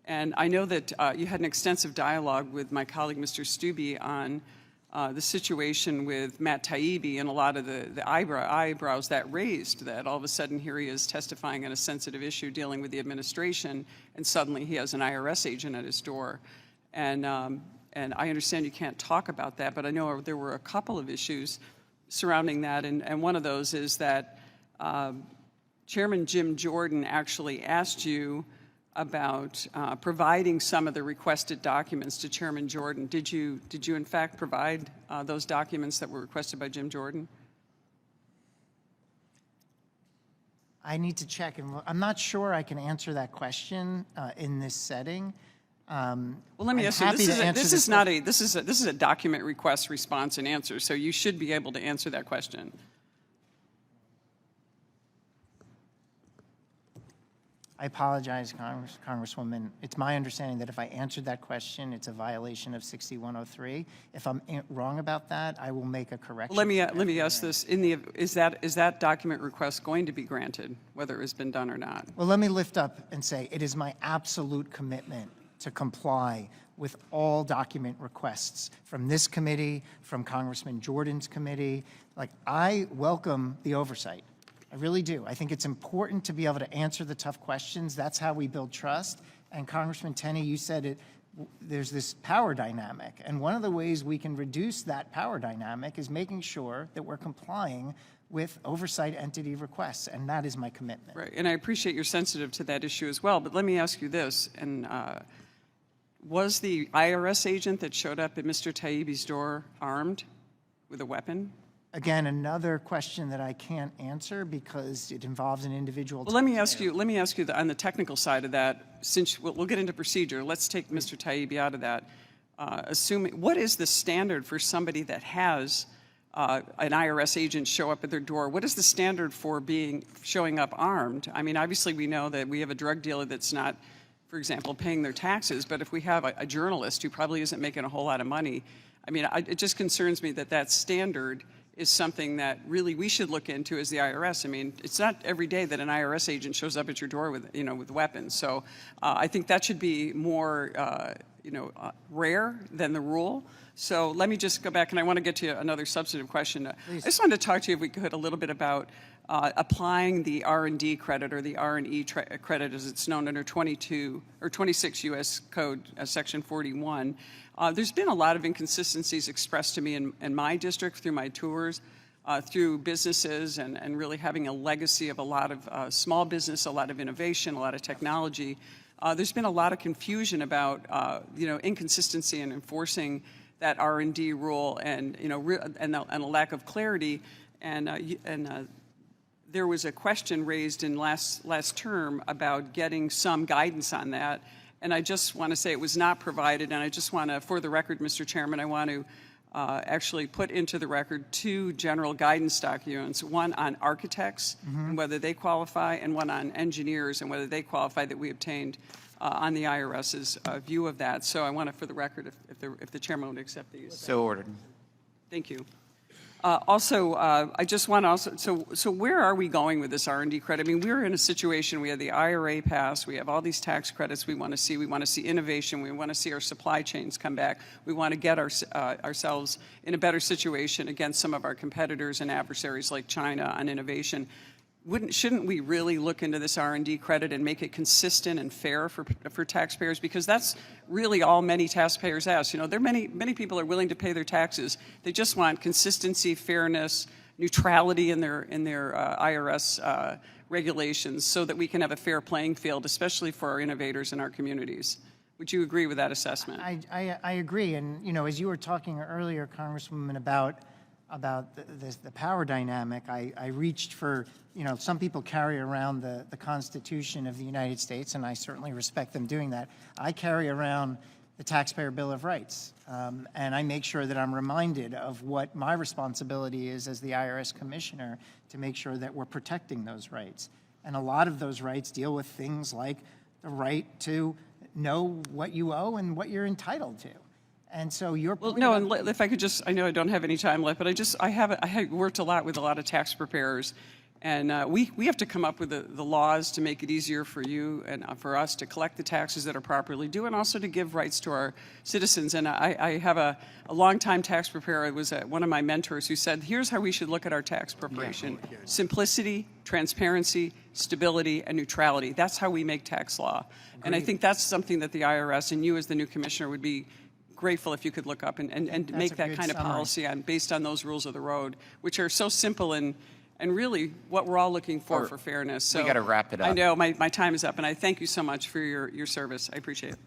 And I know that you had an extensive dialogue with my colleague, Mr. Stubbe, on the situation with Matt Taibbi and a lot of the eyebrows that raised, that all of a sudden here he is testifying on a sensitive issue dealing with the administration, and suddenly he has an IRS agent at his door. And I understand you can't talk about that, but I know there were a couple of issues surrounding that, and one of those is that Chairman Jim Jordan actually asked you about providing some of the requested documents to Chairman Jordan. Did you in fact provide those documents that were requested by Jim Jordan? I need to check, and I'm not sure I can answer that question in this setting. Well, let me ask you. This is a document request, response, and answer. So you should be able to answer that question. I apologize, Congresswoman. It's my understanding that if I answered that question, it's a violation of 6103. If I'm wrong about that, I will make a correction. Well, let me ask this: is that document request going to be granted, whether it has been done or not? Well, let me lift up and say it is my absolute commitment to comply with all document requests from this committee, from Congressman Jordan's committee. Like, I welcome the oversight. I really do. I think it's important to be able to answer the tough questions. That's how we build trust. And Congressman Tenney, you said it, there's this power dynamic. And one of the ways we can reduce that power dynamic is making sure that we're complying with oversight entity requests, and that is my commitment. Right, and I appreciate you're sensitive to that issue as well, but let me ask you this, and was the IRS agent that showed up at Mr. Taibbi's door armed with a weapon? Again, another question that I can't answer because it involves an individual. Well, let me ask you on the technical side of that, since we'll get into procedure, let's take Mr. Taibbi out of that. Assuming, what is the standard for somebody that has an IRS agent show up at their door? What is the standard for showing up armed? I mean, obviously we know that we have a drug dealer that's not, for example, paying their taxes, but if we have a journalist who probably isn't making a whole lot of money, I mean, it just concerns me that standard is something that really we should look into as the IRS. I mean, it's not every day that an IRS agent shows up at your door with weapons. So I think that should be more rare than the rule. So let me just go back, and I want to get to another substantive question. Please. I just wanted to talk to you, if we could, a little bit about applying the R&D credit, or the R&E credit as it's known under 26 U.S. Code Section 41. There's been a lot of inconsistencies expressed to me in my district through my tours, through businesses, and really having a legacy of a lot of small business, a lot of innovation, a lot of technology. There's been a lot of confusion about inconsistency in enforcing that R&D rule, and a lack of clarity, and there was a question raised in last term about getting some guidance on that, and I just want to say it was not provided, and I just want to, for the record, Mr. Chairman, I want to actually put into the record 2 general guidance documents, one on architects and whether they qualify, and one on engineers and whether they qualify, that we obtained on the IRS's view of that. So I want to, for the record, if the chairman would accept these. So ordered. Thank you. I just want to so where are we going with this R&D credit? I mean, we're in a situation, we have the IRA pass, we have all these tax credits we want to see innovation, we want to see our supply chains come back, we want to get ourselves in a better situation against some of our competitors and adversaries like China on innovation. Shouldn't we really look into this R&D credit and make it consistent and fair for taxpayers? Because that's really all many taxpayers ask. You know, many people are willing to pay their taxes. They just want consistency, fairness, neutrality in their IRS regulations, so that we can have a fair playing field, especially for our innovators in our communities. Would you agree with that assessment? I agree, and as you were talking earlier, Congresswoman, about the power dynamic, I reached for, some people carry around the Constitution of the United States, and I certainly respect them doing that. I carry around the Taxpayer Bill of Rights, and I make sure that I'm reminded of what my responsibility is as the IRS Commissioner to make sure that we're protecting those rights. And a lot of those rights deal with things like the right to know what you owe and what you're entitled to. And so your point. Well, no, and if I could just, I know I don't have any time left, but I have worked a lot with a lot of tax preparers, And we have to come up with the laws to make it easier for you and for us to collect the taxes that are properly due, and also to give rights to our citizens. And I have a longtime tax preparer. It was one of my mentors who said, here's how we should look at our tax preparation. Simplicity, transparency, stability, and neutrality. That's how we make tax law. Agreed. And I think that's something that the IRS and you as the new commissioner would be grateful if you could look up and make that kind of policy based on those rules of the road, which are so simple and really what we're all looking for fairness. So we got to wrap it up. I know my time is up, and I thank you so much for your service. I appreciate it.